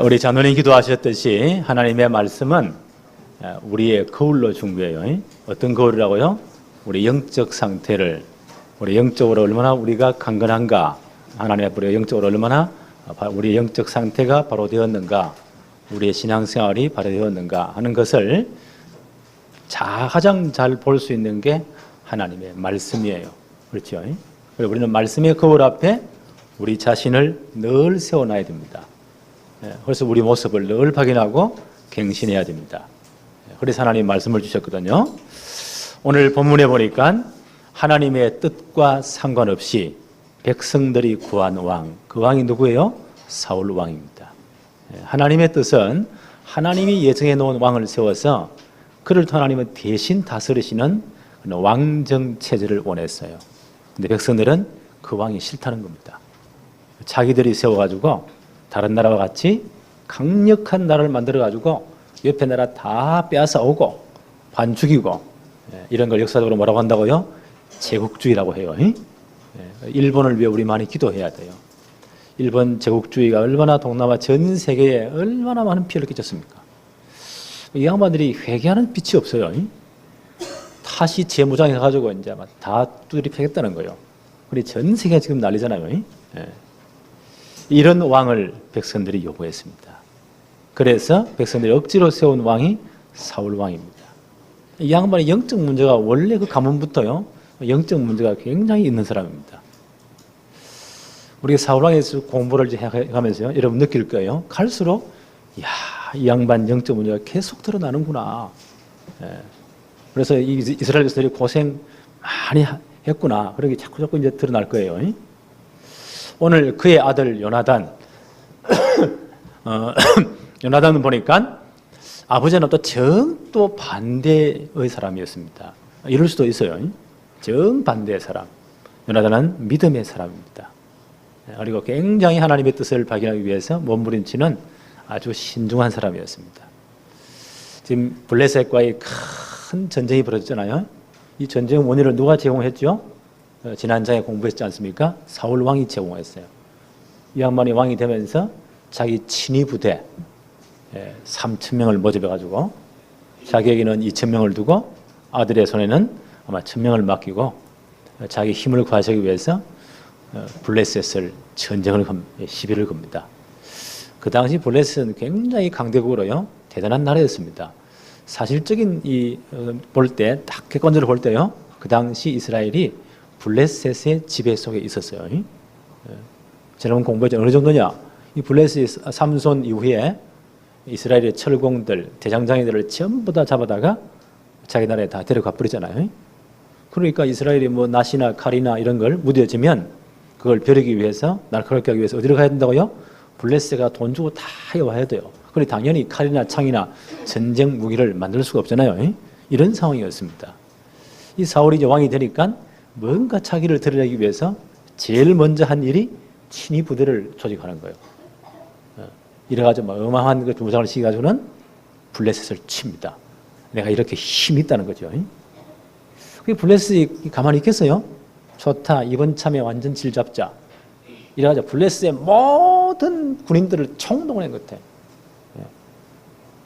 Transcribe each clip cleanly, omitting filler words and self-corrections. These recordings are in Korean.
우리 장로님 기도하셨듯이 하나님의 말씀은 우리의 거울로 중요해요. 어떤 거울이라고요? 우리 영적 상태를, 우리 영적으로 얼마나 우리가 강건한가, 하나님 앞에 우리가 영적으로 얼마나 우리의 영적 상태가 바로 되었는가, 우리의 신앙생활이 바로 되었는가 하는 것을 가장 잘 볼 수 있는 게 하나님의 말씀이에요. 그렇죠? 그래서 우리는 말씀의 거울 앞에 우리 자신을 늘 세워놔야 됩니다. 그래서 우리 모습을 늘 확인하고 갱신해야 됩니다. 그래서 하나님 말씀을 주셨거든요. 오늘 본문에 보니까 하나님의 뜻과 상관없이 백성들이 구한 왕, 그 왕이 누구예요? 사울 왕입니다. 하나님의 뜻은 하나님이 예정해 놓은 왕을 세워서 그를 통해 하나님은 대신 다스리시는 왕정 체제를 원했어요. 근데 백성들은 그 왕이 싫다는 겁니다. 자기들이 세워가지고 다른 나라와 같이 강력한 나라를 만들어가지고 옆에 나라 다 빼앗아오고 반 죽이고, 이런 걸 역사적으로 뭐라고 한다고요? 제국주의라고 해요. 일본을 위해 우리 많이 기도해야 돼요. 일본 제국주의가 얼마나 동남아 전 세계에 얼마나 많은 피해를 끼쳤습니까? 이 양반들이 회개하는 빛이 없어요. 다시 재무장해가지고 이제 다 두드리 패겠다는 거예요. 우리 전 세계가 지금 난리잖아요. 이런 왕을 백성들이 요구했습니다. 그래서 백성들이 억지로 세운 왕이 사울 왕입니다. 이 양반의 영적 문제가 원래 그 가문부터요, 영적 문제가 굉장히 있는 사람입니다. 우리가 사울 왕에서 공부를 해가면서요, 여러분 느낄 거예요. 갈수록 이 양반 영적 문제가 계속 드러나는구나. 그래서 이스라엘 백성들이 고생 많이 했구나. 그런 게 자꾸 이제 드러날 거예요. 오늘 그의 아들 요나단, 요나단은 보니까 아버지는 또 정반대의 사람이었습니다. 이럴 수도 있어요. 정반대의 사람. 요나단은 믿음의 사람입니다. 그리고 굉장히 하나님의 뜻을 발견하기 위해서 몸부림치는 아주 신중한 사람이었습니다. 지금 블레셋과의 큰 전쟁이 벌어졌잖아요. 이 전쟁 원인을 누가 제공했죠? 지난 장에 공부했지 않습니까? 사울 왕이 제공했어요. 이 양반이 왕이 되면서 자기 친위 부대 3,000명을 모집해가지고 자기에게는 2,000명을 두고 아들의 손에는 아마 1,000명을 맡기고 자기 힘을 구하기 위해서 블레셋을 전쟁을 시비를 겁니다. 그 당시 블레셋은 굉장히 강대국으로요, 대단한 나라였습니다. 사실적인 볼 때, 딱 객관적으로 볼 때요, 그 당시 이스라엘이 블레셋의 지배 속에 있었어요. 여러분 공부했죠? 어느 정도냐? 이 블레셋 삼손 이후에 이스라엘의 철공들, 대장장이들을 전부 다 잡아다가 자기 나라에 다 데려가 버리잖아요. 그러니까 이스라엘이 뭐 낫이나 칼이나 이런 걸 무뎌지면 그걸 벼르기 위해서, 날카롭게 하기 위해서 어디로 가야 된다고요? 블레셋가 돈 주고 다 해와야 돼요. 그런데 당연히 칼이나 창이나 전쟁 무기를 만들 수가 없잖아요. 이런 상황이었습니다. 이 사울이 이제 왕이 되니까 뭔가 자기를 드러내기 위해서 제일 먼저 한 일이 친위 부대를 조직하는 거예요. 이래가지고 어마어마한 그 무장을 시켜가지고는 블레셋을 칩니다. 내가 이렇게 힘이 있다는 거죠. 그 블레셋이 가만히 있겠어요? 좋다, 이번 참에 완전 질 잡자. 이래가지고 블레셋의 모든 군인들을 총동원한 것 같아요.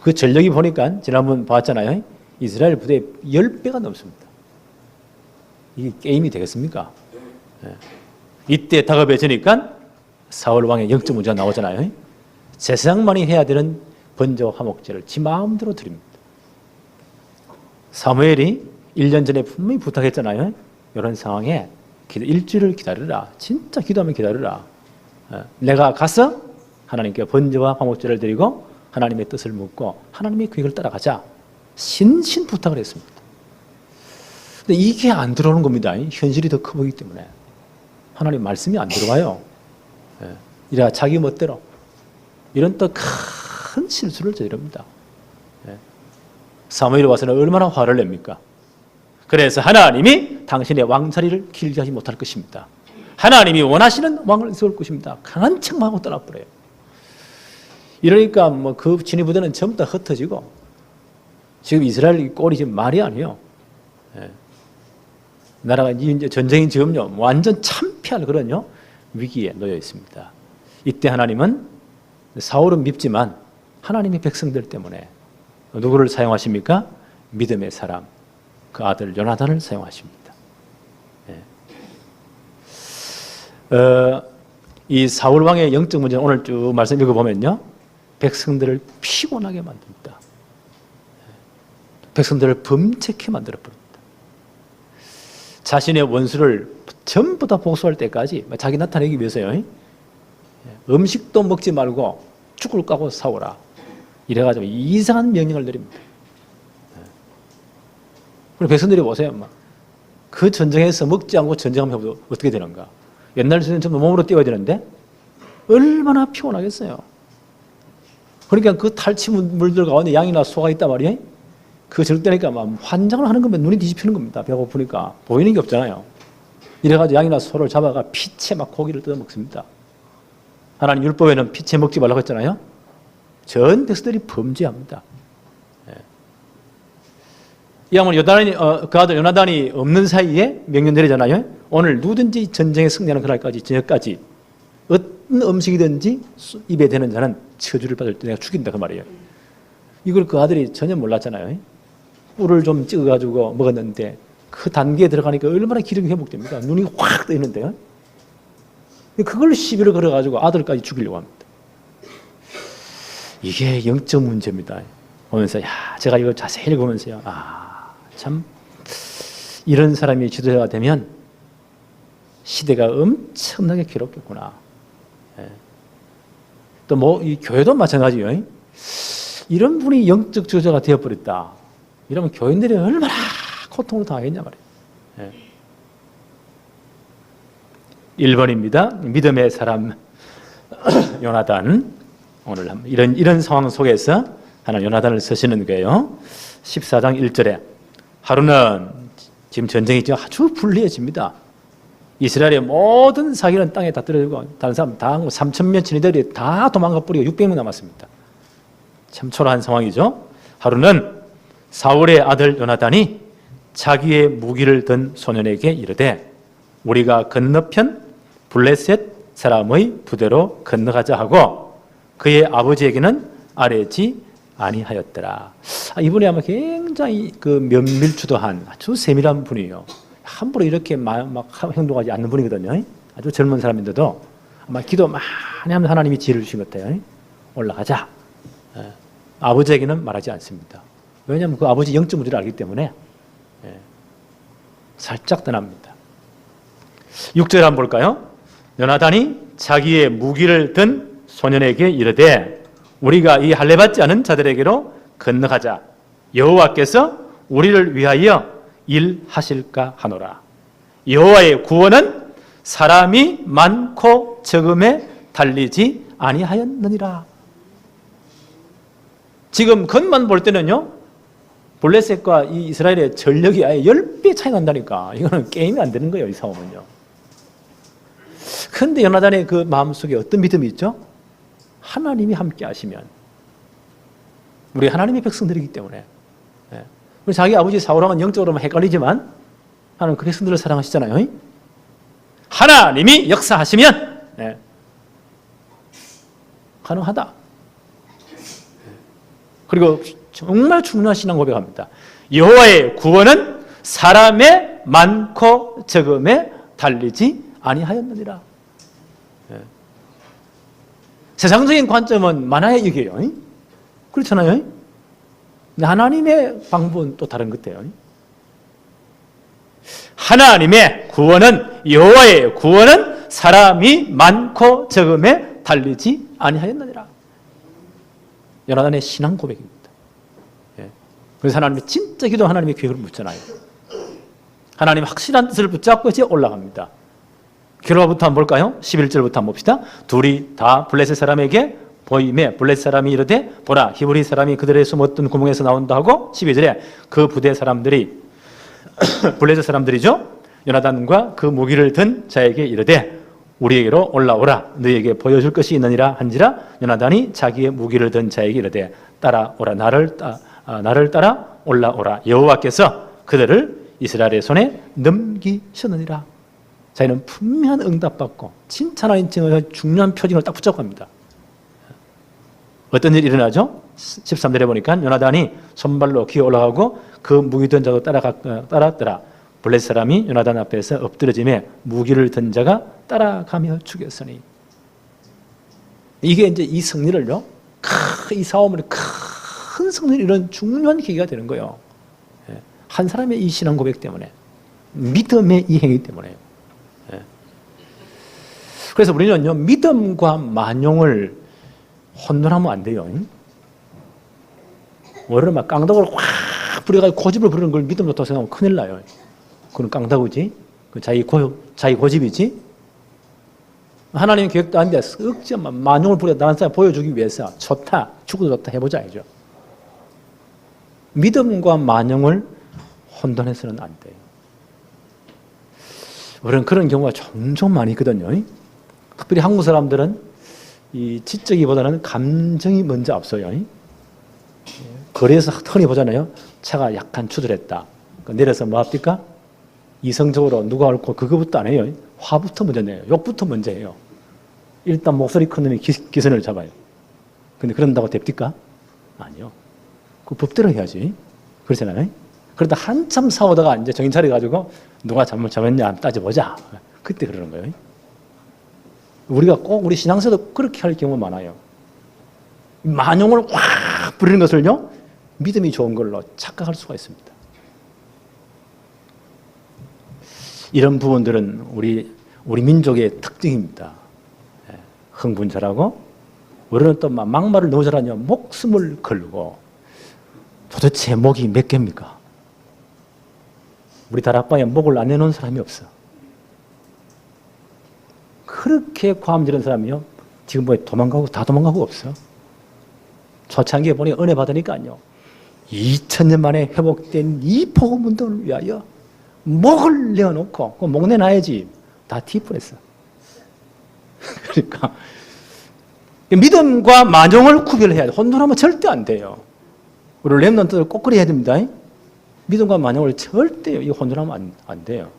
그 전력이 보니까 지난번 봤잖아요. 이스라엘 부대의 10배가 넘습니다. 이게 게임이 되겠습니까? 이때 다급해지니까 사울 왕의 영적 문제가 나오잖아요. 제사장만이 해야 되는 번제와 화목제를 지 마음대로 드립니다. 사무엘이 1년 전에 분명히 부탁했잖아요. 이런 상황에 일주일을 기다려라. 진짜 기도하면 기다려라. 내가 가서 하나님께 번제와 화목제를 드리고 하나님의 뜻을 묻고 하나님의 계획을 따라가자. 신신 부탁을 했습니다. 근데 이게 안 들어오는 겁니다. 현실이 더 커 보이기 때문에. 하나님 말씀이 안 들어가요. 이래야 자기 멋대로. 이런 또 큰 실수를 저지릅니다. 사무엘이 와서는 얼마나 화를 냅니까? 그래서 하나님이 당신의 왕자리를 길게 하지 못할 것입니다. 하나님이 원하시는 왕을 세울 것입니다. 강한 책망하고 떠나버려요. 이러니까 뭐 그 진위 부대는 전부 다 흩어지고 지금 이스라엘 꼴이 지금 말이 아니에요. 나라가 이제 전쟁이 지금요 완전 참패할 그런 위기에 놓여 있습니다. 이때 하나님은 사울은 밉지만 하나님의 백성들 때문에 누구를 사용하십니까? 믿음의 사람, 그 아들 요나단을 사용하십니다. 이 사울 왕의 영적 문제는 오늘 쭉 말씀 읽어보면요, 백성들을 피곤하게 만듭니다. 백성들을 범죄케 만들어버립니다. 자신의 원수를 전부 다 복수할 때까지 자기 나타내기 위해서요, 음식도 먹지 말고 죽을 까고 싸우라, 이래가지고 이상한 명령을 내립니다. 그리고 백성들이 보세요. 그 전쟁에서 먹지 않고 전쟁하면 어떻게 되는가? 옛날 전쟁 전부 몸으로 뛰어야 되는데 얼마나 피곤하겠어요. 그러니까 그 탈취물들 가운데 양이나 소가 있단 말이에요. 그 절대니까 막 환장을 하는 겁니다. 눈이 뒤집히는 겁니다. 배가 고프니까 보이는 게 없잖아요. 이래가지고 양이나 소를 잡아가 피채 막 고기를 뜯어 먹습니다. 하나님 율법에는 피채 먹지 말라고 했잖아요. 전 백성들이 범죄합니다. 이 양은 그 아들 요나단이 없는 사이에 명령 내리잖아요. 오늘 누구든지 전쟁에 승리하는 그날까지, 저녁까지 어떤 음식이든지 입에 대는 자는 저주를 받을 때 내가 죽인다, 그 말이에요. 이걸 그 아들이 전혀 몰랐잖아요. 꿀을 좀 찍어가지고 먹었는데 그 단계에 들어가니까 얼마나 기력이 회복됩니까? 눈이 확 뜨이는데요. 그걸 시비를 걸어가지고 아들까지 죽이려고 합니다. 이게 영적 문제입니다. 보면서 제가 이걸 자세히 읽으면서요, 참 이런 사람이 지도자가 되면 시대가 엄청나게 괴롭겠구나. 또 이 교회도 마찬가지예요. 이런 분이 영적 지도자가 되어버렸다. 이러면 교인들이 얼마나 고통을 당하겠냐 말이에요. 1번입니다. 믿음의 사람 요나단. 오늘 이런 상황 속에서 하나님 요나단을 쓰시는 거예요. 14장 1절에 하루는 지금 전쟁이 아주 불리해집니다. 이스라엘의 모든 사기는 땅에 다 떨어지고 다른 사람 다 3,000명 친위들이 다 도망가 버리고 600명 남았습니다. 참 초라한 상황이죠. 하루는 사울의 아들 요나단이 자기의 무기를 든 소년에게 이르되 우리가 건너편 블레셋 사람의 부대로 건너가자 하고 그의 아버지에게는 아뢰지 아니하였더라. 이분이 아마 굉장히 면밀주도한 아주 세밀한 분이에요. 함부로 이렇게 막 행동하지 않는 분이거든요. 아주 젊은 사람인데도 아마 기도 많이 하면 하나님이 지혜를 주신 것 같아요. 올라가자. 아버지에게는 말하지 않습니다. 왜냐하면 그 아버지 영적 문제를 알기 때문에 살짝 떠납니다. 6절 한번 볼까요? 요나단이 자기의 무기를 든 소년에게 이르되 우리가 이 할례받지 않은 자들에게로 건너가자. 여호와께서 우리를 위하여 일하실까 하노라. 여호와의 구원은 사람이 많고 적음에 달리지 아니하였느니라. 지금 겉만 볼 때는요, 블레셋과 이 이스라엘의 전력이 아예 10배 차이 난다니까. 이거는 게임이 안 되는 거예요, 이 상황은요. 그런데 요나단의 그 마음속에 어떤 믿음이 있죠? 하나님이 함께 하시면, 우리 하나님의 백성들이기 때문에, 자기 아버지 사울왕은 영적으로만 헷갈리지만 하나님 그 백성들을 사랑하시잖아요. 하나님이 역사하시면 가능하다. 그리고 정말 중요한 신앙 고백합니다. 여호와의 구원은 사람의 많고 적음에 달리지 아니하였느니라. 세상적인 관점은 만화의 이게요. 그렇잖아요. 하나님의 방법은 또 다른 것 같아요. 하나님의 구원은, 여호와의 구원은 사람이 많고 적음에 달리지 아니하였느니라. 요나단의 신앙 고백입니다. 그래서 하나님이 진짜 기도 하나님의 계획을 묻잖아요. 하나님 확실한 뜻을 붙잡고 이제 올라갑니다. 결과부터 한번 볼까요? 11절부터 한번 봅시다. 둘이 다 블레셋 사람에게 보임에 블레셋 사람이 이르되 보라 히브리 사람이 그들의 숨었던 구멍에서 나온다 하고 12절에 그 부대 사람들이 블레셋 사람들이죠. 요나단과 그 무기를 든 자에게 이르되 우리에게로 올라오라 너희에게 보여줄 것이 있느니라 한지라 요나단이 자기의 무기를 든 자에게 이르되 따라오라 나를 따라 올라오라 여호와께서 그들을 이스라엘의 손에 넘기셨느니라. 자기는 분명한 응답받고 칭찬하는 중요한 표징을 딱 붙잡고 갑니다. 어떤 일이 일어나죠? 13절에 보니까 요나단이 손발로 기어 올라가고 그 무기 든 자도 따랐더라. 블레셋 사람이 요나단 앞에서 엎드러짐에 무기를 든 자가 따라가며 죽였으니. 이게 이제 이 승리를요, 이 싸움을 큰 승리를 이런 중요한 계기가 되는 거예요. 한 사람의 이 신앙 고백 때문에, 믿음의 이 행위 때문에. 그래서 우리는요, 믿음과 만용을 혼돈하면 안 돼요. 월요일에 막 깡다구를 확 부려가지고 고집을 부르는 걸 믿음 좋다고 생각하면 큰일 나요. 그건 깡다구지. 그 자기 고집이지. 하나님 계획도 아닌데 억지만 만용을 부려 다른 사람 보여주기 위해서 좋다, 죽어도 좋다 해보자 이죠. 믿음과 만용을 혼돈해서는 안 돼요. 우리는 그런 경우가 종종 많이 있거든요. 특별히 한국 사람들은 이 지적이보다는 감정이 먼저 앞서요. 거리에서 흔히 보잖아요. 차가 약간 추돌했다. 내려서 뭐 합니까? 이성적으로 누가 옳고 그거부터 안 해요. 화부터 먼저 내요. 욕부터 먼저 해요. 일단 목소리 큰 놈이 기선을 잡아요. 근데 그런다고 됩니까? 아니요. 그 법대로 해야지. 그렇잖아요. 그러다 한참 싸우다가 이제 정신 차려가지고 누가 잘못했냐 따져보자. 그때 그러는 거예요. 우리가 꼭 우리 신앙생활도 그렇게 할 경우가 많아요. 만용을 확 부리는 것을요, 믿음이 좋은 걸로 착각할 수가 있습니다. 이런 부분들은 우리 민족의 특징입니다. 흥분 잘하고, 우리는 또 막말을 너무 잘하냐, 목숨을 걸고. 도대체 목이 몇 개입니까? 우리 다락방에 목을 안 내놓은 사람이 없어. 그렇게 과음지른 사람이요, 지금 뭐 다 도망가고 없어. 초창기에 보니 은혜 받으니까요, 2000년 만에 회복된 이 복음 운동을 위하여 목을 내어놓고, 목 내놔야지. 다 티프했어. 그러니까 믿음과 만용을 구별해야 돼. 혼돈하면 절대 안 돼요. 우리 랩런트들 꼭 그래야 됩니다. 믿음과 만용을 절대 이 혼돈하면 안 돼요.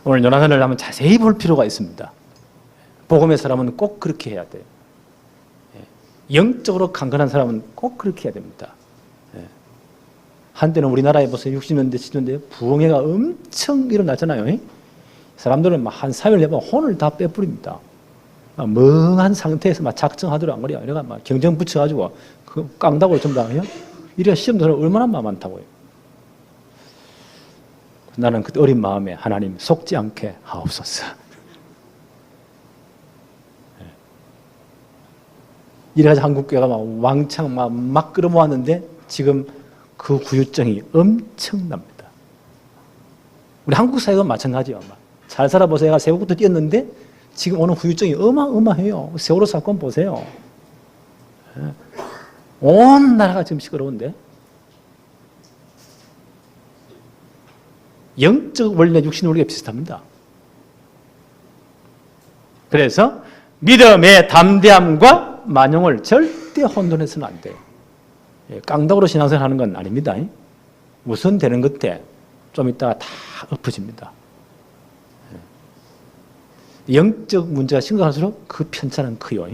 오늘 요나단을 한번 자세히 볼 필요가 있습니다. 복음의 사람은 꼭 그렇게 해야 돼요. 영적으로 강건한 사람은 꼭 그렇게 해야 됩니다. 한때는 우리나라에 보세요. 60년대, 70년대 부흥회가 엄청 일어났잖아요. 사람들은 막 한 3일 내면 혼을 다 빼버립니다. 막 멍한 상태에서 막 작정하더라고. 안 그래요. 내가 막 경쟁 붙여가지고 그 깡다고 전부 다 해요. 이래야 시험들 얼마나 많다고요. 나는 그 어린 마음에 하나님 속지 않게 하옵소서. 이래가지고 한국교회가 막 왕창 막 끌어모았는데 지금 그 후유증이 엄청납니다. 우리 한국 사회가 마찬가지예요. 잘 살아보세요. 새벽부터 뛰었는데 지금 오는 후유증이 어마어마해요. 세월호 사건 보세요. 온 나라가 지금 시끄러운데. 영적 원리나 육신 원리가 비슷합니다. 그래서 믿음의 담대함과 만용을 절대 혼돈해서는 안 돼요. 깡다구로 신앙생활 하는 건 아닙니다. 우선 되는 것에 좀 있다가 다 엎어집니다. 영적 문제가 심각할수록 그 편차는 커요.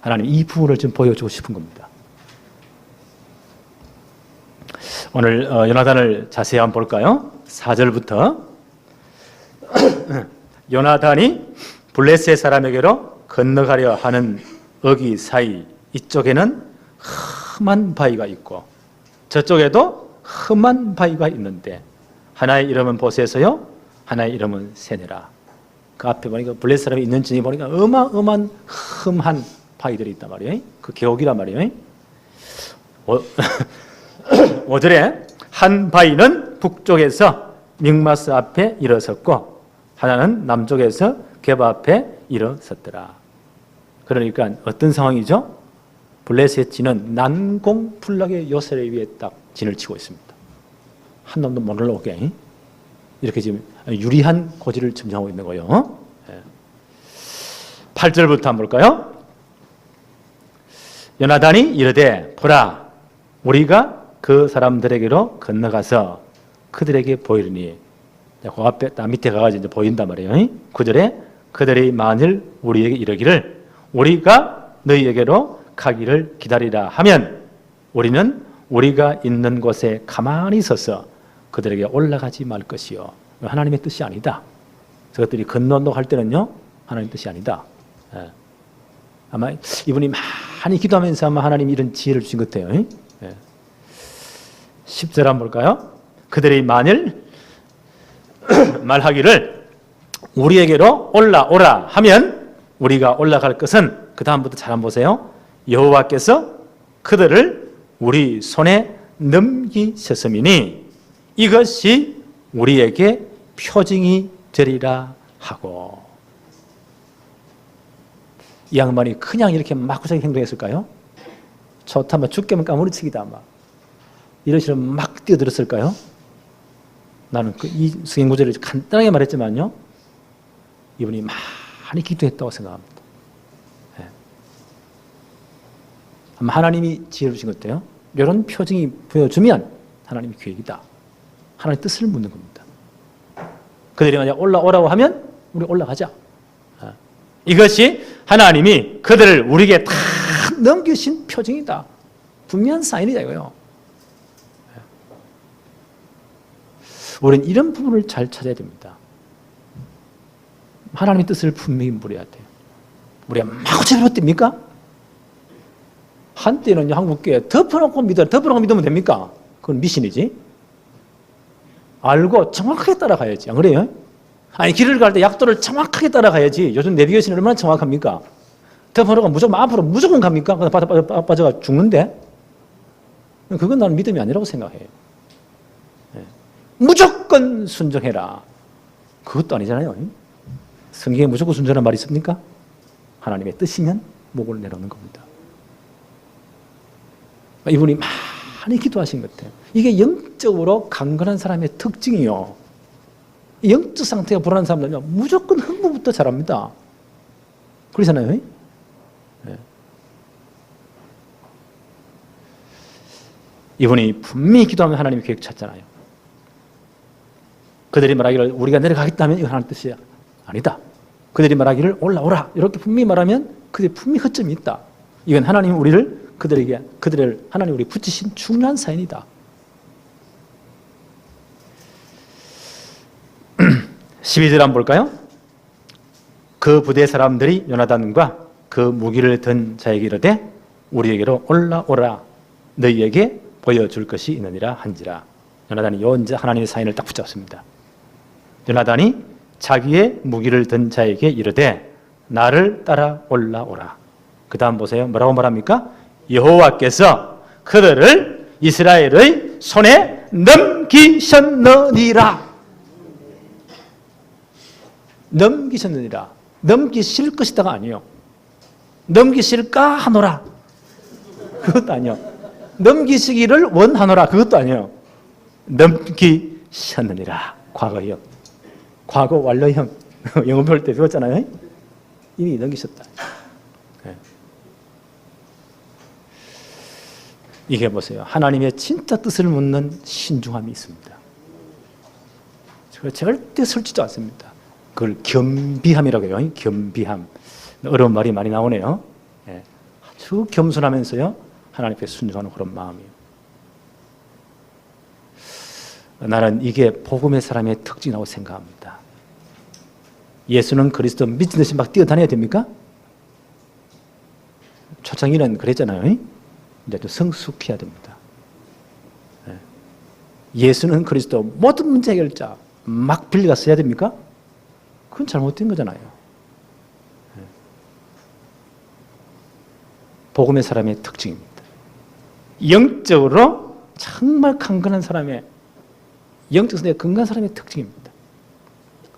하나님 이 부분을 좀 보여주고 싶은 겁니다. 오늘 요나단을 자세히 한번 볼까요? 4절부터 요나단이 블레셋 사람에게로 건너가려 하는 어기 사이 이쪽에는 험한 바위가 있고 저쪽에도 험한 바위가 있는데 하나의 이름은 보셋이요 하나의 이름은 세네라. 그 앞에 보니까 블레셋 사람이 있는 지역에 보니까 어마어마한 험한 바위들이 있단 말이에요. 그 계곡이란 말이에요. 5절에 한 바위는 북쪽에서 믹마스 앞에 일어섰고 하나는 남쪽에서 게바 앞에 일어섰더라. 그러니까 어떤 상황이죠? 블레셋 진은 난공불락의 요새를 위해 딱 진을 치고 있습니다. 한 놈도 못 올라오게 이렇게 지금 유리한 고지를 점령하고 있는 거예요. 8절부터 한번 볼까요? 요나단이 이르되 보라 우리가 그 사람들에게로 건너가서 그들에게 보이르니 그 앞에 딱 밑에 가가지고 이제 보인단 말이에요. 9절에 그들이 만일 우리에게 이르기를 우리가 너희에게로 가기를 기다리라 하면 우리는 우리가 있는 곳에 가만히 서서 그들에게 올라가지 말 것이요. 하나님의 뜻이 아니다. 저것들이 건너갈 때는요, 하나님의 뜻이 아니다. 예. 아마 이분이 많이 기도하면서 아마 하나님이 이런 지혜를 주신 것 같아요. 예. 10절 한번 볼까요? 그들이 만일 말하기를 우리에게로 올라오라 하면 우리가 올라갈 것은, 그 다음부터 잘 한번 보세요. 여호와께서 그들을 우리 손에 넘기셨음이니 이것이 우리에게 표징이 되리라 하고. 이 양반이 그냥 이렇게 마구잡이 행동했을까요? 좋다면 죽게면 까무리치기다 막 이러시면 막 뛰어들었을까요? 나는 이 성경구절을 간단하게 말했지만요, 이분이 많이 기도했다고 생각합니다. 네. 아마 하나님이 지혜를 주신 것 같아요. 이런 표징이 보여주면 하나님의 계획이다. 하나님의 뜻을 묻는 겁니다. 그들이 만약 올라오라고 하면 우리 올라가자. 이것이 하나님이 그들을 우리에게 다 넘기신 표징이다. 분명한 사인이다 이거요. 우리는 이런 부분을 잘 찾아야 됩니다. 하나님의 뜻을 분명히 물어야 돼요. 우리가 마구잡이로 뜁니까? 한때는 한국교회 덮어놓고 믿으면 됩니까? 그건 미신이지. 알고 정확하게 따라가야지. 안 그래요? 아니, 길을 갈 때 약도를 정확하게 따라가야지. 요즘 내비게이션이 얼마나 정확합니까? 덮어놓고 무조건 앞으로 무조건 갑니까? 빠져가 죽는데? 그건 나는 믿음이 아니라고 생각해요. 무조건 순종해라. 그것도 아니잖아요. 성경에 무조건 순종하는 말이 있습니까? 하나님의 뜻이면 목을 내놓는 겁니다. 이분이 많이 기도하신 것 같아요. 이게 영적으로 강건한 사람의 특징이요. 영적 상태가 불안한 사람들은요, 무조건 흥부부터 잘합니다. 그러잖아요. 네. 이분이 분명히 기도하면 하나님의 계획 찾잖아요. 그들이 말하기를 우리가 내려가겠다면 이건 하나님 뜻이 아니다. 그들이 말하기를 올라오라 이렇게 분명히 말하면 그들이 분명히 허점이 있다. 이건 하나님이 우리를 그들을 하나님 우리 붙이신 중요한 사인이다. 12절 한번 볼까요? 그 부대 사람들이 요나단과 그 무기를 든 자에게 이르되 우리에게로 올라오라 너희에게 보여줄 것이 있느니라 한지라. 요나단이 이제 하나님의 사인을 딱 붙잡습니다. 요나단이 자기의 무기를 든 자에게 이르되 나를 따라 올라오라. 그 다음 보세요. 뭐라고 말합니까? 여호와께서 그들을 이스라엘의 손에 넘기셨느니라. 넘기셨느니라. 넘기실 것이다가 아니요. 넘기실까 하노라. 그것도 아니요. 넘기시기를 원하노라. 그것도 아니요. 넘기셨느니라. 과거형. 과거 완료형. 영어 배울 때 배웠잖아요. 이미 넘기셨다. 네. 이게 보세요. 하나님의 진짜 뜻을 묻는 신중함이 있습니다. 절대 설치지 않습니다. 그걸 겸비함이라고 해요. 겸비함. 어려운 말이 많이 나오네요. 네. 아주 겸손하면서요, 하나님께 순종하는 그런 마음이에요. 나는 이게 복음의 사람의 특징이라고 생각합니다. 예수는 그리스도 미친 듯이 막 뛰어다녀야 됩니까? 초창기는 그랬잖아요. 이제 또 성숙해야 됩니다. 예수는 그리스도 모든 문제 해결자 막 빌려가 써야 됩니까? 그건 잘못된 거잖아요. 복음의 사람의 특징입니다. 영적으로 정말 강건한 사람의, 영적 상태가 건강한 사람의 특징입니다.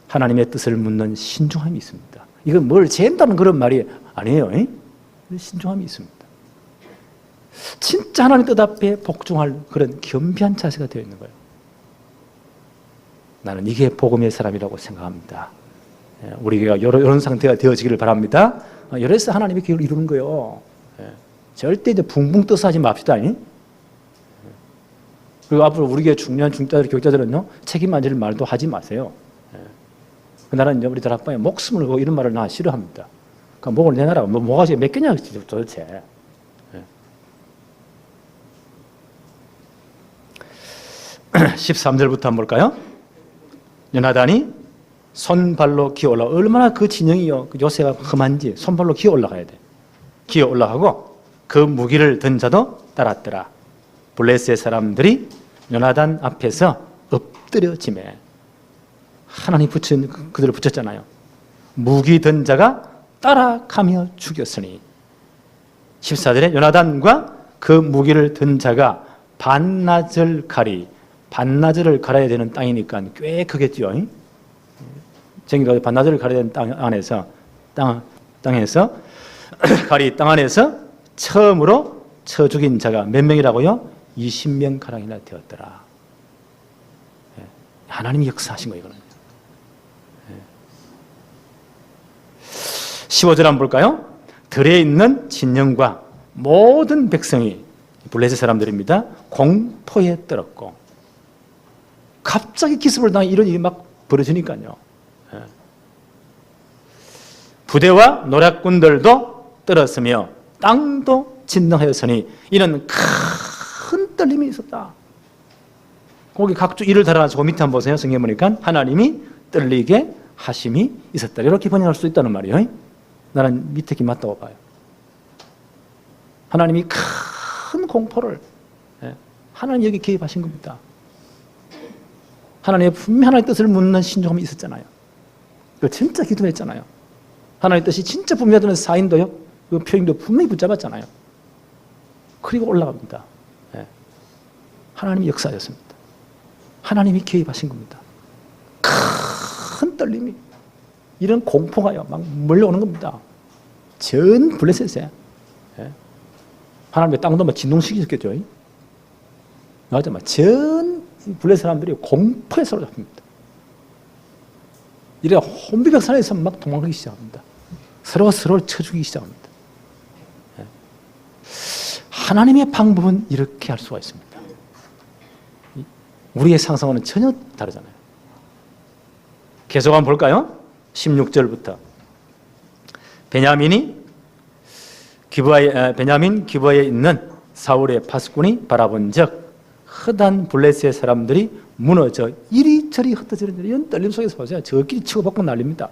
하나님의 뜻을 묻는 신중함이 있습니다. 이건 뭘 재는다는 그런 말이 아니에요. 신중함이 있습니다. 진짜 하나님 뜻 앞에 복종할 그런 겸비한 자세가 되어 있는 거예요. 나는 이게 복음의 사람이라고 생각합니다. 우리가 이런 상태가 되어지기를 바랍니다. 이래서 하나님의 계획을 이루는 거예요. 절대 이제 붕붕 떠서 하지 맙시다. 그리고 앞으로 우리 교회 중요한 중자들, 교육자들은요, 책임 안 질 말도 하지 마세요. 그 나라는 우리 다락방에 목숨을 걸고 이런 말을 나 싫어합니다. 그러니까 목을 내놔라. 뭐가 지금 몇 개냐 도대체. 13절부터 한번 볼까요? 요나단이 손발로 기어 올라가. 얼마나 그 진영이요, 요새가 험한지 손발로 기어 올라가야 돼. 기어 올라가고 그 무기를 든 자도 따랐더라. 블레셋 사람들이 요나단 앞에서 엎드려지매. 하나님 그들을 붙였잖아요. 무기 든 자가 따라가며 죽였으니. 14절에 요나단과 그 무기를 든 자가 반나절 가리, 반나절을 갈아야 되는 땅이니까 꽤 크겠죠. 정의가 반나절을 갈아야 되는 땅에서 가리 땅 안에서 처음으로 쳐 죽인 자가 몇 명이라고요? 20명 가량이나 되었더라. 하나님이 역사하신 거예요, 이거는. 15절 한번 볼까요? 들에 있는 진영과 모든 백성이, 블레셋 사람들입니다, 공포에 떨었고, 갑자기 기습을 당해 이런 일이 막 벌어지니까요. 부대와 노략군들도 떨었으며 땅도 진동하였으니 이는 큰 떨림이 있었다. 거기 각주 이를 달아가지고 밑에 한번 보세요. 성경 보니까 하나님이 떨리게 하심이 있었다. 이렇게 번역할 수 있다는 말이에요. 나는 밑에 게 맞다고 봐요. 하나님이 큰 공포를, 하나님 여기 개입하신 겁니다. 하나님의 분명히 하나님의 뜻을 묻는 신중함이 있었잖아요. 그 진짜 기도했잖아요. 하나님의 뜻이 진짜 분명하다는 사인도요, 그 표현도 분명히 붙잡았잖아요. 그리고 올라갑니다. 하나님이 역사하셨습니다. 하나님이 개입하신 겁니다. 큰 떨림이, 이런 공포가요 막 몰려오는 겁니다. 전 블레셋에. 하나님의 땅도 막 진동시키셨겠죠. 맞아, 전 블레셋 사람들이 공포에 사로잡힙니다. 이래 혼비백산에서 막 도망가기 시작합니다. 서로가 서로를 쳐 죽이기 시작합니다. 하나님의 방법은 이렇게 할 수가 있습니다. 우리의 상상과는 전혀 다르잖아요. 계속 한번 볼까요? 16절부터. 베냐민 기브아에 있는 사울의 파수꾼이 바라본 적 허단 블레셋 사람들이 무너져 이리저리 흩어지는 이런 떨림 속에서 보세요. 저끼리 치고받고 난립니다.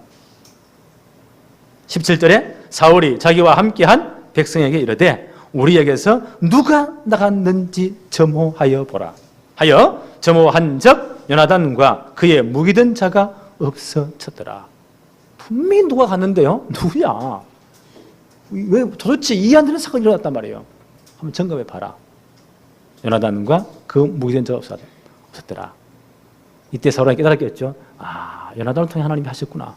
17절에 사울이 자기와 함께한 백성에게 이르되 우리에게서 누가 나갔는지 점호하여 보라 하여 점호한 적 요나단과 그의 무기든 자가 없어졌더라. 분명히 누가 갔는데요, 누구야? 왜 도대체 이해 안 되는 사건이 일어났단 말이에요. 한번 점검해 봐라. 요나단과 그 무기든 자가 없었더라. 이때 사울이 깨달았겠죠. 아, 요나단을 통해 하나님이 하셨구나.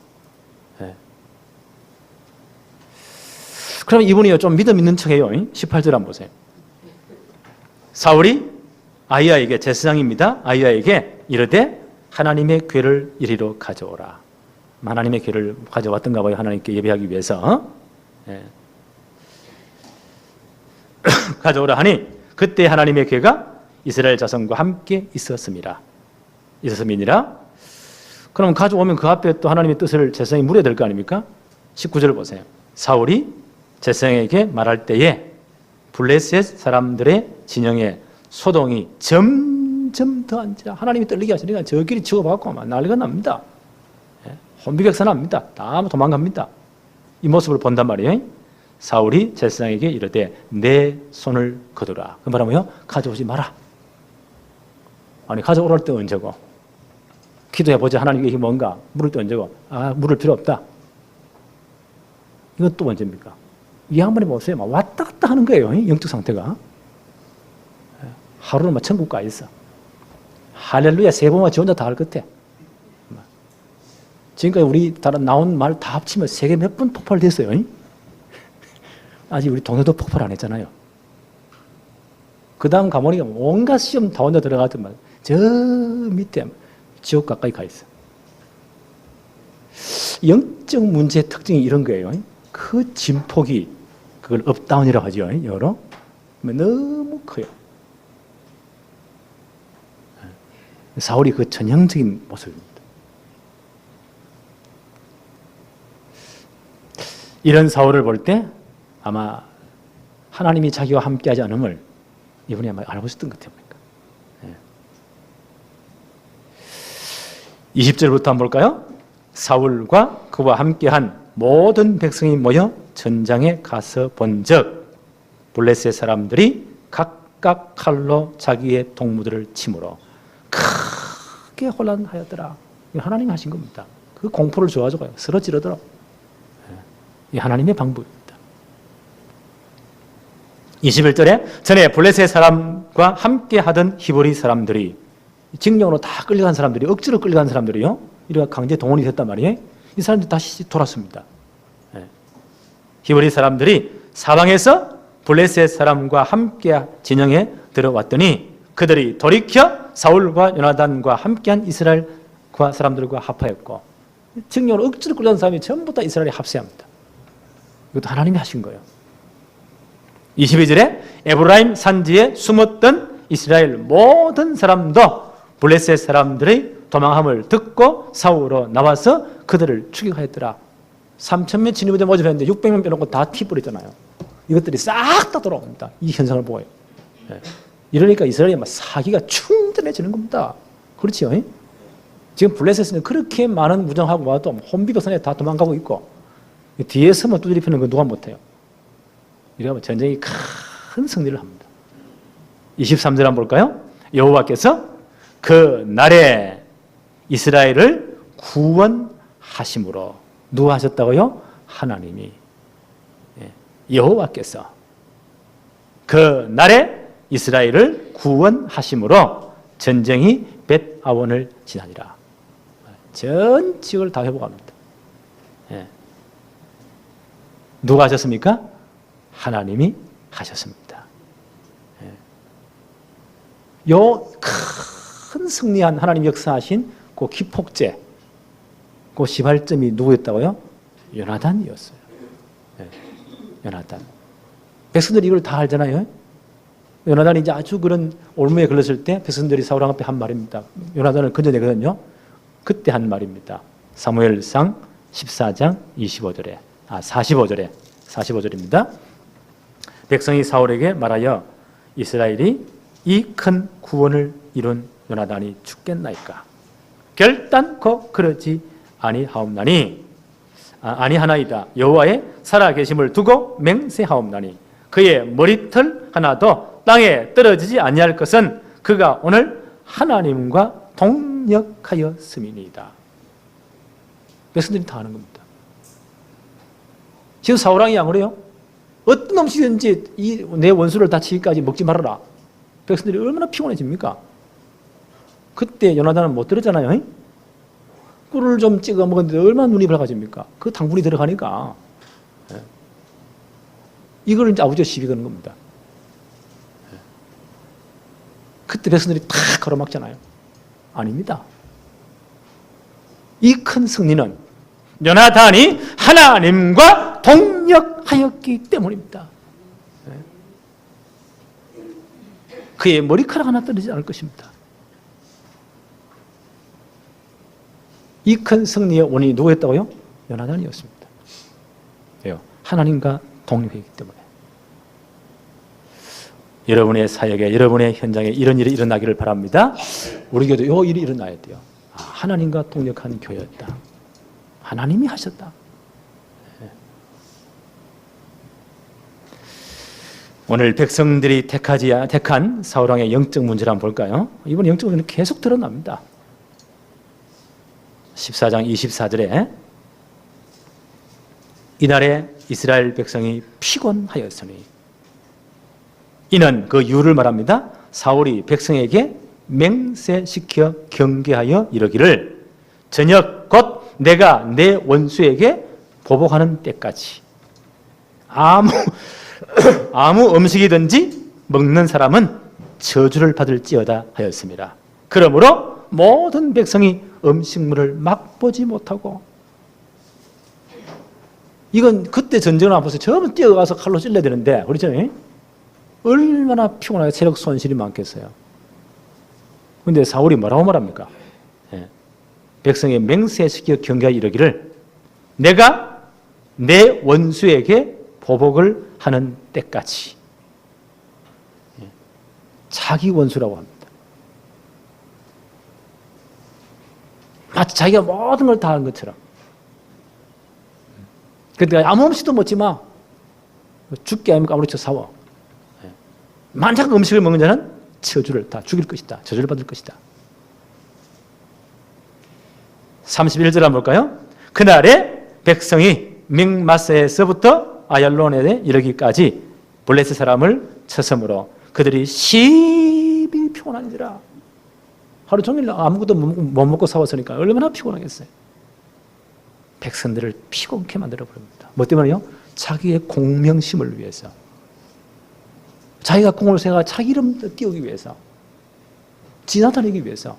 그럼 이분이요 좀 믿음 있는 척해요. 18절 한번 보세요. 사울이 아히야에게, 제사장입니다, 아히야에게 이르되 하나님의 궤를 이리로 가져오라. 하나님의 궤를 가져왔던가 봐요. 하나님께 예배하기 위해서. 가져오라 하니 그때 하나님의 궤가 이스라엘 자손과 함께 있었음이니라. 그럼 가져오면 그 앞에 또 하나님의 뜻을 제사장이 물어야 될 거 아닙니까? 19절을 보세요. 사울이 제사장에게 말할 때에 블레셋 사람들의 진영에 소동이 점점 더 앉아. 하나님이 떨리게 하시니까 저끼리 치고받고 난리가 납니다. 혼비백산합니다. 다 도망갑니다. 이 모습을 본단 말이에요. 사울이 제사장에게 이르되 내 손을 거두라. 그 말은 뭐요? 가져오지 마라. 아니, 가져오랄 때 언제고? 기도해보자. 하나님께 이게 뭔가? 물을 때 언제고? 아, 물을 필요 없다. 이건 또 언제입니까? 이 양반이 보세요. 막 왔다 갔다 하는 거예요. 영적 상태가. 하루는 막 천국 가 있어. 할렐루야 세 번만 지 혼자 다 할 것 같아. 지금까지 우리 나온 말 다 합치면 세계 몇 번 폭발됐어요. 아직 우리 동네도 폭발 안 했잖아요. 그 다음 가모니가 온갖 시험 다 혼자 들어가더만 저 밑에 지옥 가까이 가 있어. 영적 문제의 특징이 이런 거예요. 그 진폭이, 그걸 업다운이라고 하죠, 영어로. 너무 커요. 사울이 그 전형적인 모습입니다. 이런 사울을 볼 때 아마 하나님이 자기와 함께하지 않음을 이분이 아마 알고 있었던 것 같아요. 20절부터 한번 볼까요? 사울과 그와 함께한 모든 백성이 모여 전장에 가서 본즉 블레셋 사람들이 각각 칼로 자기의 동무들을 치므로 크게 혼란하였더라. 하나님이 하신 겁니다. 그 공포를 줘가지고 서로 찌르더라. 이 하나님의 방법입니다. 21절에 전에 블레셋 사람과 함께 하던 히브리 사람들이 징령으로 다 끌려간 사람들이 억지로 끌려간 사람들이요. 이래가 강제 동원이 됐단 말이에요. 이 사람들이 다시 돌았습니다. 히브리 사람들이 사방에서 블레셋 사람과 함께 진영에 들어왔더니 그들이 돌이켜 사울과 요나단과 함께한 이스라엘과 사람들과 합하였고 징령으로 억지로 끌려간 사람이 전부 다 이스라엘에 합세합니다. 이것도 하나님이 하신 거예요. 22절에 에브라임 산지에 숨었던 이스라엘 모든 사람도 블레셋 사람들의 도망함을 듣고 사울로 나와서 그들을 추격하였더라. 3,000명 진입부대 모집했는데 600명 빼놓고 다 튀버리잖아요. 이것들이 싹 다 돌아옵니다. 이 현상을 보고요. 이러니까 이스라엘이 사기가 충전해지는 겁니다. 그렇지요? 지금 블레셋은 그렇게 많은 무장하고 와도 혼비백산에 다 도망가고 있고 뒤에서만 두드리피는 건 누가 못해요. 이러면 전쟁이 큰 승리를 합니다. 23절 한번 볼까요? 여호와께서 그 날에 이스라엘을 구원하심으로 누가 하셨다고요? 하나님이. 여호와께서 그 날에 이스라엘을 구원하심으로 전쟁이 벳아원을 지나니라. 전 지역을 다 회복합니다. 누가 하셨습니까? 하나님이 하셨습니다. 요 큰 승리한 하나님 역사하신 그 기폭제, 그 시발점이 누구였다고요? 요나단이었어요. 요나단. 백성들이 이걸 다 알잖아요. 요나단이 이제 아주 그런 올무에 걸렸을 때 백성들이 사울 앞에 한 말입니다. 요나단을 건져내거든요. 그때 한 말입니다. 사무엘상 14장 25절에 45절입니다. 백성이 사울에게 말하여 이스라엘이 이 큰 구원을 이룬 요나단이 죽겠나이까? 결단코 그러지 아니하나이다. 여호와의 살아계심을 두고 맹세하옵나니 그의 머리털 하나도 땅에 떨어지지 아니할 것은 그가 오늘 하나님과 동역하였음이니이다. 백성들이 다 아는 겁니다. 지금 사울왕이 안 그래요? 어떤 음식이든지 내 원수를 다치기까지 먹지 말아라. 백성들이 얼마나 피곤해집니까? 그때 요나단은 못 들었잖아요. 꿀을 좀 찍어 먹었는데 얼마나 눈이 밝아집니까? 그 당분이 들어가니까. 이걸 이제 아버지가 시비 거는 겁니다. 그때 백성들이 탁 가로막잖아요. 아닙니다. 이 큰 승리는 요나단이 하나님과 동역하였기 때문입니다. 그의 머리카락 하나 떨어지지 않을 것입니다. 이 큰 승리의 원인이 누구였다고요? 요나단이었습니다. 왜요? 하나님과 동역했기 때문에. 여러분의 사역에, 여러분의 현장에 이런 일이 일어나기를 바랍니다. 우리 교회도 이 일이 일어나야 돼요. 하나님과 동역한 교회였다. 하나님이 하셨다. 오늘 백성들이 택한 사울왕의 영적 문제를 한번 볼까요? 이번 영적 문제는 계속 드러납니다. 14장 24절에 이날에 이스라엘 백성이 피곤하였으니 이는 그 이유를 말합니다. 사울이 백성에게 맹세시켜 경계하여 이르기를 저녁 곧 내가 내 원수에게 보복하는 때까지 아무 음식이든지 먹는 사람은 저주를 받을지어다 하였습니다. 그러므로 모든 백성이 음식물을 맛보지 못하고 이건 그때 전쟁을 안 보세요. 처음 뛰어가서 칼로 찔러야 되는데 그렇죠? 얼마나 피곤하게 체력 손실이 많겠어요. 근데 사울이 뭐라고 말합니까? 예. 백성의 맹세시켜 경계하여 이르기를 내가 내 원수에게 보복을 하는 때까지. 예. 자기 원수라고 합니다. 마치 자기가 모든 걸 다 한 것처럼. 그러니까 아무 음식도 먹지 마. 죽게 하면 아무렇지 싸워. 만약 음식을 먹는 자는 저주를 다 죽일 것이다. 저주를 받을 것이다. 31절 한번 볼까요? 그날에 백성이 믹마스에서부터 아얄론에 이르기까지 블레셋 사람을 쳤으므로 그들이 심히 피곤한지라. 하루 종일 아무것도 못 먹고 싸웠으니까 얼마나 피곤하겠어요. 백성들을 피곤케 만들어 버립니다. 뭐 때문에요? 자기의 공명심을 위해서. 자기가 공을 세가 자기 이름 띄우기 위해서. 지나다니기 위해서.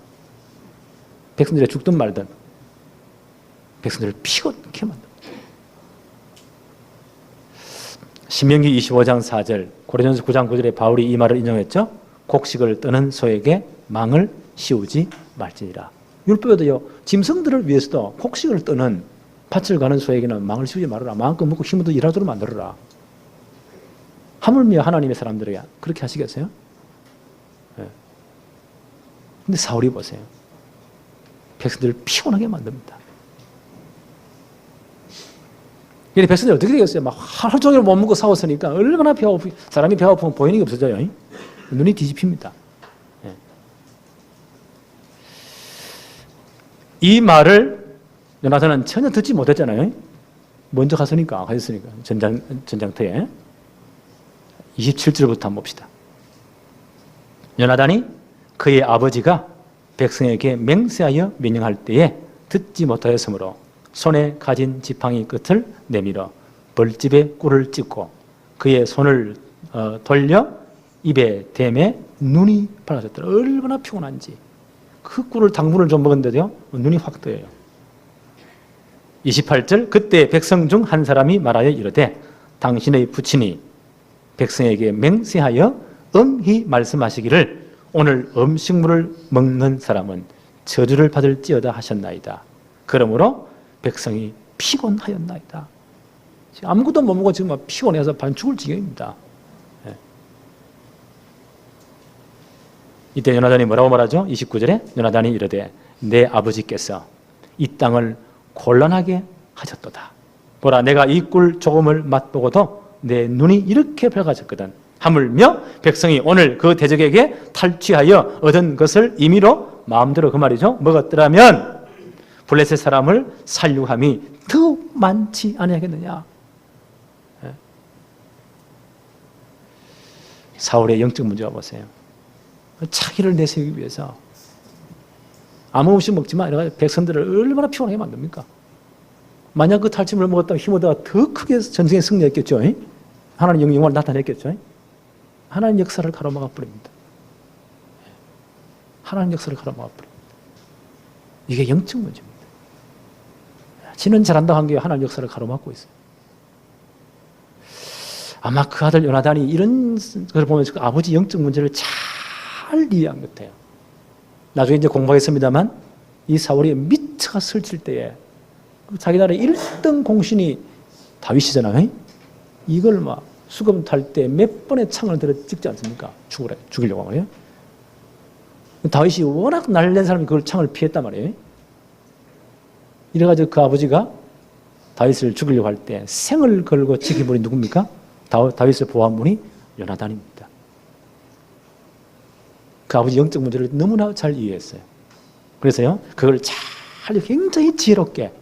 백성들이 죽든 말든 백성들을 피곤케 만듭니다. 신명기 25장 4절, 고린도전서 9장 9절에 바울이 이 말을 인용했죠. 곡식을 떠는 소에게 망을 씌우지 말지니라. 율법에도요, 짐승들을 위해서도 곡식을 떠는 밭을 가는 소에게는 망을 씌우지 말아라. 마음껏 먹고 힘도 일하도록 만들어라. 하물며 하나님의 사람들에게 그렇게 하시겠어요? 네. 근데 사울이 보세요. 백성들을 피곤하게 만듭니다. 근데 백성들이 어떻게 되겠어요? 막 하루 종일 못 먹고 싸웠으니까 얼마나 사람이 배고프면 보이는 게 없어져요. 눈이 뒤집힙니다. 네. 이 말을 요나단은 전혀 듣지 못했잖아요. 먼저 가서니까, 가셨으니까, 전장터에. 27절부터 한번 봅시다. 요나단이 그의 아버지가 백성에게 맹세하여 명령할 때에 듣지 못하였으므로 손에 가진 지팡이 끝을 내밀어 벌집에 꿀을 찢고 그의 손을 돌려 입에 대매 눈이 밝아졌더라. 얼마나 피곤한지. 그 꿀을 당분을 좀 먹었는데도요, 눈이 확 떠요. 28절, 그때 백성 중 한 사람이 말하여 이르되 당신의 부친이 백성에게 맹세하여 엄히 말씀하시기를 오늘 음식물을 먹는 사람은 저주를 받을지어다 하셨나이다. 그러므로 백성이 피곤하였나이다. 아무것도 못 먹고 지금 피곤해서 반죽을 지경입니다. 네. 이때 요나단이 뭐라고 말하죠? 29절에 요나단이 이르되 내 아버지께서 이 땅을 곤란하게 하셨도다. 보라, 내가 이 꿀 조금을 맛보고도 내 눈이 이렇게 밝아졌거든. 하물며 백성이 오늘 그 대적에게 탈취하여 얻은 것을 임의로 마음대로 그 말이죠, 먹었더라면 블레셋 사람을 살육함이 더 많지 아니하겠느냐. 사울의 영적 문제가 보세요. 자기를 내세우기 위해서 아무 음식 먹지 마 이래가지고 백성들을 얼마나 피곤하게 만듭니까? 만약 그 탈취물을 먹었다면 힘으로다가 더 크게 전쟁에 승리했겠죠. 하나님 영광을 나타냈겠죠. 하나님 역사를 가로막아 버립니다. 하나님 역사를 가로막아 버립니다. 이게 영적 문제입니다. 지는 잘한다고 한 게 하나님 역사를 가로막고 있어요. 아마 그 아들 요나단이 이런 걸 보면서 그 아버지 영적 문제를 잘 이해한 것 같아요. 나중에 이제 공부하겠습니다만 이 사울이 미처 설칠 때에 자기 나라의 1등 공신이 다윗이잖아요. 이걸 막 수금 탈 때 몇 번의 창을 들어 찍지 않습니까? 죽이려고 말이에요. 다윗이 워낙 날랜 사람이 그걸 창을 피했단 말이에요. 이래가지고 그 아버지가 다윗을 죽이려고 할 때 생을 걸고 지킨 분이 누굽니까? 다윗을 보호한 분이 요나단입니다. 그 아버지 영적 문제를 너무나 잘 이해했어요. 그래서요, 그걸 잘 굉장히 지혜롭게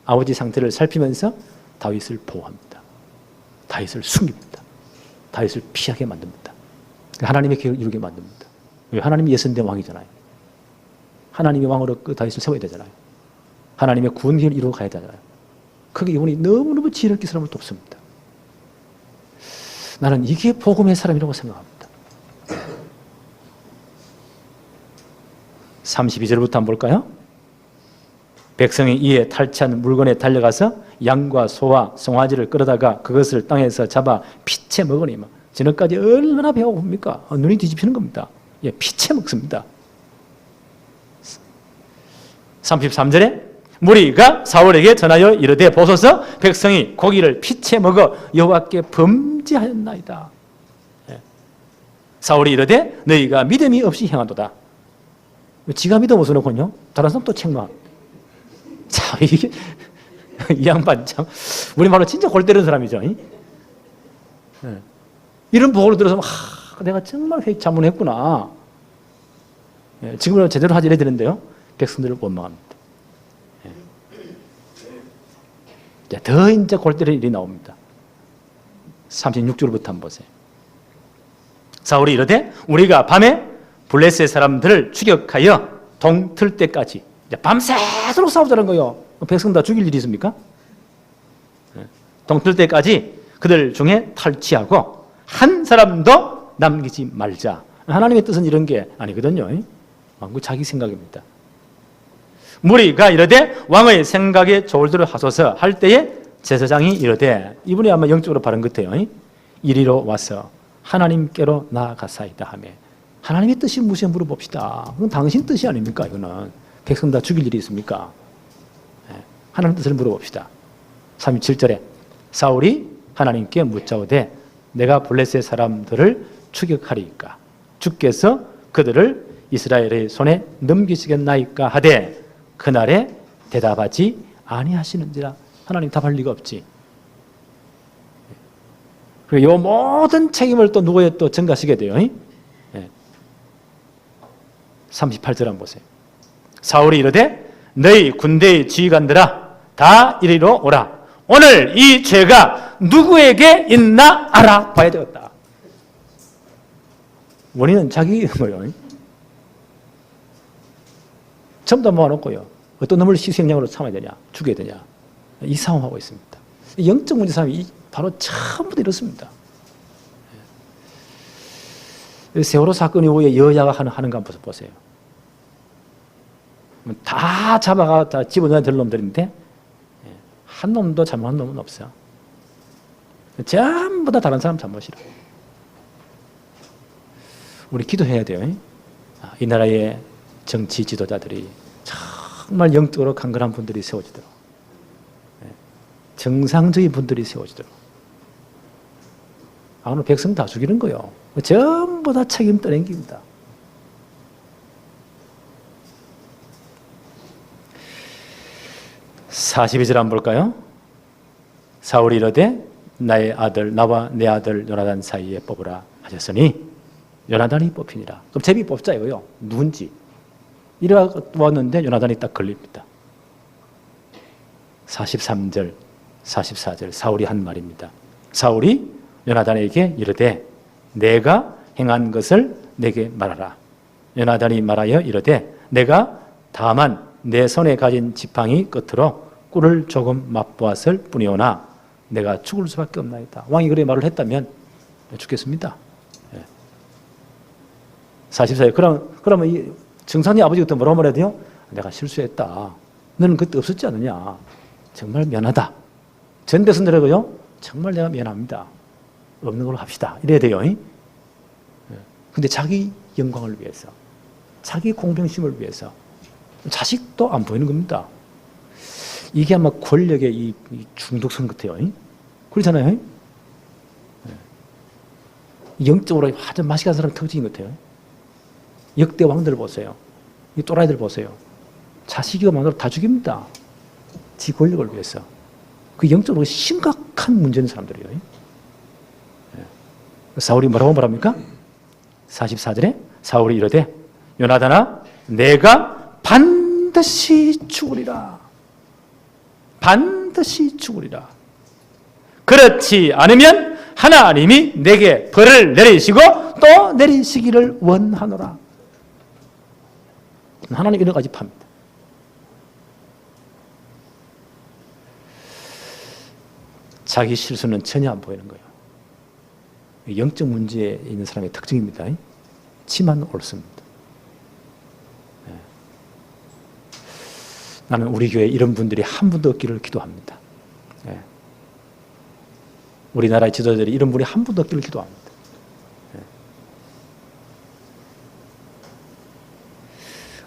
아버지 상태를 살피면서 다윗을 보호합니다. 다윗을 숨깁니다. 다윗을 피하게 만듭니다. 하나님의 계획을 이루게 만듭니다. 왜? 하나님이 예선된 왕이잖아요. 하나님의 왕으로 그 다윗을 세워야 되잖아요. 하나님의 구원을 이루어 가야 되잖아요. 그게 이분이 너무너무 지혜롭게 사람을 돕습니다. 나는 이게 복음의 사람이라고 생각합니다. 32절부터 한번 볼까요? 백성이 이에 탈취한 물건에 달려가서 양과 소와 송아지를 끌어다가 그것을 땅에서 잡아 피채 먹으니 저녁까지 얼마나 배고픕니까? 눈이 뒤집히는 겁니다. 예, 피채 먹습니다. 33절에 무리가 사울에게 전하여 이르되 보소서 백성이 고기를 피채 먹어 여호와께 범죄하였나이다. 사울이 이르되 너희가 믿음이 없이 행하도다. 지가 믿음 없어 놓고요 다른 사람 또 책망. 참 이게 이 양반 참 우리말로 진짜 골 때리는 사람이죠. 이런 보고를 들어서 내가 정말 회익 자문했구나. 지금은 제대로 하지 이래야 되는데요. 백성들을 원망합니다. 더 이제 골 때릴 일이 나옵니다. 36절부터 한번 보세요. 사울이 이르되 우리가 밤에 블레셋 사람들을 추격하여 동틀 때까지 밤새도록 싸우자는 거예요. 백성 다 죽일 일이 있습니까? 동틀 때까지 그들 중에 탈취하고 한 사람도 남기지 말자. 하나님의 뜻은 이런 게 아니거든요. 그 자기 생각입니다. 무리가 이르되 왕의 생각에 좋을 대로 하소서 할 때에 제사장이 이르되 이분이 아마 영적으로 바른 것 같아요. 이리로 와서 하나님께로 나아가사이다 하며 하나님의 뜻이 무엇인지 물어봅시다. 그건 당신 뜻이 아닙니까? 이거는 백성 다 죽일 일이 있습니까? 하나님 뜻을 물어봅시다. 37절에 사울이 하나님께 묻자오되 내가 블레셋 사람들을 추격하리이까 주께서 그들을 이스라엘의 손에 넘기시겠나이까 하되 그날에 대답하지 아니하시는지라. 하나님 답할 리가 없지. 그리고 이 모든 책임을 또 누구에 또 전가시게 돼요. 38절 한번 보세요. 사울이 이르되 너희 군대의 지휘관들아 다 이리로 오라. 오늘 이 죄가 누구에게 있나 알아봐야 되겠다. 원인은 자기 거예요. 전부 다 모아놓고요. 어떤 놈을 희생양으로 삼아야 되냐, 죽여야 되냐. 이 싸움하고 있습니다. 영적 문제 싸움이 바로 처음부터 이렇습니다. 세월호 사건 이후에 여야가 하는 거 한번 보세요. 다 잡아가 다 집어넣어야 될 놈들인데 한 놈도 잘못한 놈은 없어요. 전부 다 다른 사람 잘못이라. 우리 기도해야 돼요. 이 나라의 정치 지도자들이 정말 영적으로 강건한 분들이 세워지도록, 정상적인 분들이 세워지도록. 오늘 백성 다 죽이는 거요. 전부 다 책임 떠넘깁니다. (42절) 한번 볼까요? 사울이 이르되 나의 아들 나와 내 아들 요나단 사이에 뽑으라 하셨으니 요나단이 뽑히니라. 그럼 제비 뽑자 이거요. 누군지. 이래 왔는데 요나단이 딱 걸립니다. 43절, 44절 사울이 한 말입니다. 사울이 요나단에게 이르되 내가 행한 것을 내게 말하라. 요나단이 말하여 이르되 내가 다만 내 손에 가진 지팡이 끝으로 꿀을 조금 맛보았을 뿐이오나 내가 죽을 수밖에 없나이다. 왕이 그래 말을 했다면 죽겠습니다. 44절 그러면 이 정산이 아버지부터 뭐라고 말해야 돼요? 내가 실수했다. 너는 그때 없었지 않느냐. 정말 미안하다. 전 백성들에게요 정말 내가 미안합니다. 없는 걸로 합시다. 이래야 돼요. 근데 자기 영광을 위해서, 자기 공평심을 위해서 자식도 안 보이는 겁니다. 이게 아마 권력의 이 중독성 같아요. 그렇잖아요. 영적으로 아주 맛이 간 사람 특징인 것 같아요. 역대 왕들 보세요. 이 또라이들 보세요. 자식이고 마누라 다 죽입니다. 지 권력을 위해서. 그 영적으로 심각한 문제인 사람들이에요. 사울이 뭐라고 말합니까? 44절에 사울이 이르되 요나단아 내가 반드시 죽으리라. 반드시 죽으리라. 그렇지 않으면 하나님이 내게 벌을 내리시고 또 내리시기를 원하노라. 하나님 이런 가지 팝니다. 자기 실수는 전혀 안 보이는 거예요. 영적 문제에 있는 사람의 특징입니다. 치만 옳습니다. 나는 우리 교회에 이런 분들이 한 분도 없기를 기도합니다. 우리나라의 지도자들이 이런 분이 한 분도 없기를 기도합니다.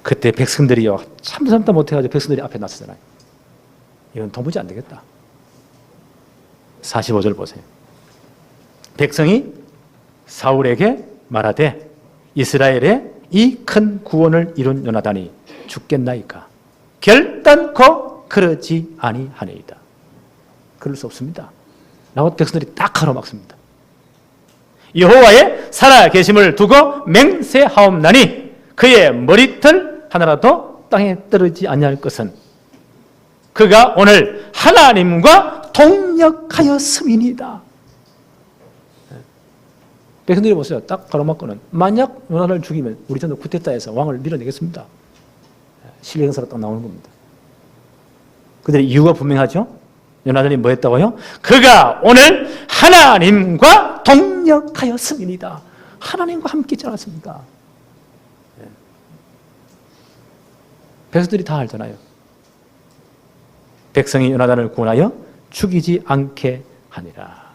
그때 백성들이요 참다 못해가지고 백성들이 앞에 나서잖아요. 이건 도무지 안 되겠다. 45절 보세요. 백성이 사울에게 말하되 이스라엘의 이 큰 구원을 이룬 요나단이 죽겠나이까? 결단코 그러지 아니하니이다. 그럴 수 없습니다. 라고 백성들이 딱 가로막습니다. 여호와의 살아계심을 두고 맹세하옵나니 그의 머리털 하나라도 땅에 떨어지지 아니할 것은 그가 오늘 하나님과 동역하였음이니이다. 백성들이 보세요. 딱 가로막고는 만약 요나단을 죽이면 우리 전도 쿠데타에서 왕을 밀어내겠습니다. 신뢰행사로 딱 나오는 겁니다. 그들의 이유가 분명하죠. 요나단이 뭐 했다고요? 그가 오늘 하나님과 동역하였음이니이다. 하나님과 함께 있지 않았습니까? 백성들이 다 알잖아요. 백성이 요나단을 구원하여 죽이지 않게 하니라.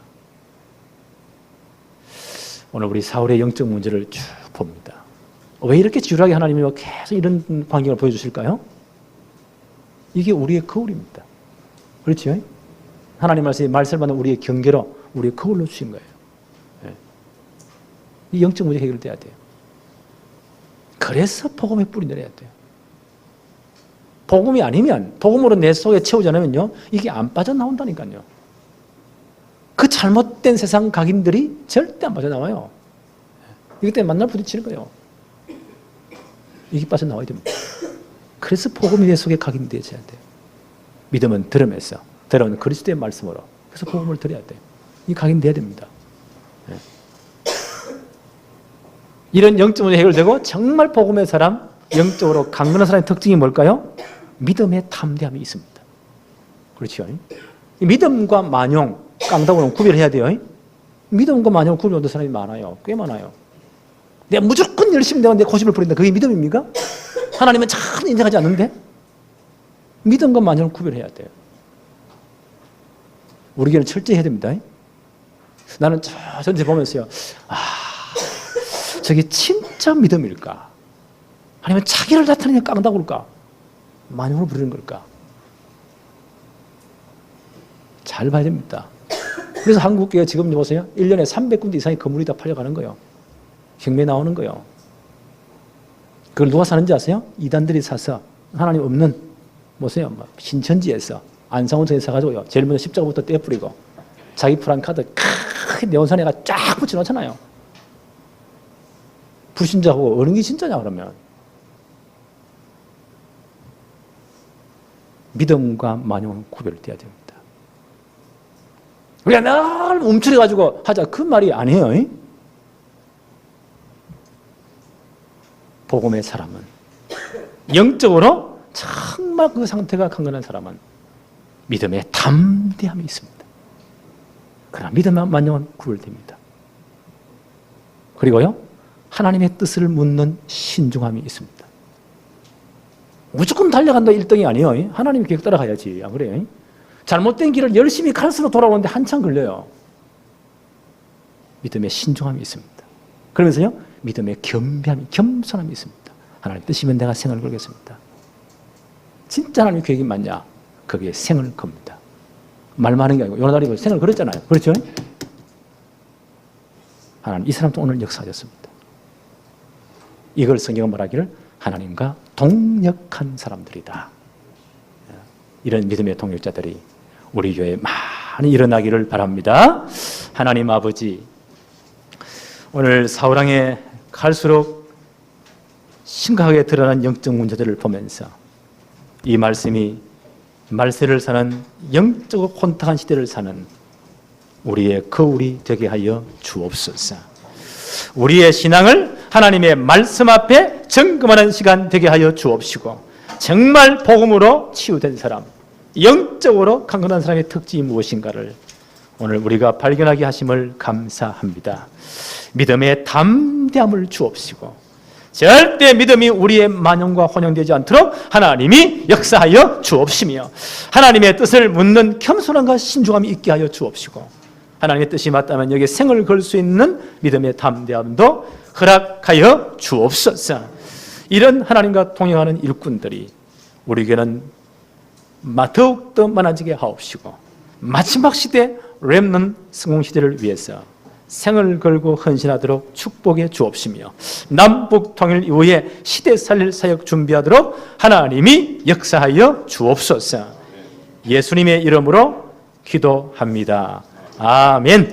오늘 우리 사울의 영적 문제를 쭉 봅니다. 왜 이렇게 지루하게 하나님이 계속 이런 광경을 보여주실까요? 이게 우리의 거울입니다. 그렇죠? 하나님 말씀을 받는 우리의 경계로 우리의 거울로 주신 거예요. 이 영적 문제 해결돼야 돼요. 그래서 복음의 뿌리 내려야 돼요. 복음이 아니면, 복음으로 내 속에 채우지 않으면요, 이게 안 빠져나온다니까요. 그 잘못된 세상 각인들이 절대 안 빠져나와요. 이것 때문에 만날 부딪히는 거예요. 이게 빠져나와야 됩니다. 그래서 복음이 내 속에 각인되어야 돼요. 믿음은 들음에서, 들음은 그리스도의 말씀으로. 그래서 복음을 들어야 돼요. 이 각인돼야 됩니다. 이런 영적 문제 해결되고 정말 복음의 사람, 영적으로 강건한 사람의 특징이 뭘까요? 믿음의 담대함이 있습니다. 그렇죠? 이 믿음과 만용, 깡다구는 구별해야 돼요. 믿음과 만용을 구별하는 사람이 많아요. 꽤 많아요. 내가 무조건 열심히 내가 내 고집을 부린다. 그게 믿음입니까? 하나님은 참 인정하지 않는데? 믿음과 만용을 구별해야 돼요. 우리 교회는 철저히 해야 됩니다. 나는 저 전체 보면서요. 저게 진짜 믿음일까? 아니면 자기를 나타내는 깡다구일까? 만용을 부리는 걸까? 잘 봐야 됩니다. 그래서 한국교회 지금 보세요. 1년에 300군데 이상의 건물이 다 팔려가는 거예요. 경매 나오는 거예요. 그걸 누가 사는지 아세요? 이단들이 사서 하나님 없는 보세요. 신천지에서 안상원천에 사가지고요. 제일 먼저 십자가부터 떼뿌리고 자기 프랑카드 크게 네온산에가 쫙 붙여놓잖아요. 불신자고 어느 게 진짜냐 그러면. 믿음과 만용은 구별돼야 됩니다. 우리가 늘 움츠려가지고 하자 그 말이 아니에요. 복음의 사람은 영적으로 정말 그 상태가 강건한 사람은 믿음의 담대함이 있습니다. 그러나 믿음과 만용은 구별됩니다. 그리고요 하나님의 뜻을 묻는 신중함이 있습니다. 무조건 달려간다 1등이 아니에요. 하나님 계획 따라가야지. 안 그래요? 잘못된 길을 열심히 갈수록 돌아오는데 한참 걸려요. 믿음의 신중함이 있습니다. 그러면서요 믿음의 겸비함이, 겸손함이 있습니다. 하나님 뜻이면 내가 생을 걸겠습니다. 진짜 하나님의 계획이 맞냐? 거기에 생을 겁니다. 말만 하는 게 아니고 요나단이 생을 걸었잖아요. 그렇죠? 하나님 이 사람도 오늘 역사하셨습니다. 이걸 성경은 말하기를 하나님과 동역한 사람들이다. 이런 믿음의 동역자들이 우리 교회에 많이 일어나기를 바랍니다. 하나님 아버지, 오늘 사울왕에 갈수록 심각하게 드러난 영적 문제들을 보면서 이 말씀이 말세를 사는 영적으로 혼탁한 시대를 사는 우리의 거울이 되게 하여 주옵소서. 우리의 신앙을 하나님의 말씀 앞에 점검하는 시간 되게 하여 주옵시고 정말 복음으로 치유된 사람, 영적으로 강건한 사람의 특징이 무엇인가를 오늘 우리가 발견하게 하심을 감사합니다. 믿음의 담대함을 주옵시고 절대 믿음이 우리의 만용과 혼용되지 않도록 하나님이 역사하여 주옵시며 하나님의 뜻을 묻는 겸손함과 신중함이 있게 하여 주옵시고 하나님의 뜻이 맞다면 여기에 생을 걸 수 있는 믿음의 담대함도 허락하여 주옵소서. 이런 하나님과 동행하는 일꾼들이 우리에게는 더욱더 많아지게 하옵시고 마지막 시대 렘넌트 성공 시대를 위해서 생을 걸고 헌신하도록 축복해 주옵시며 남북 통일 이후에 시대 살릴 사역 준비하도록 하나님이 역사하여 주옵소서. 예수님의 이름으로 기도합니다. 아멘.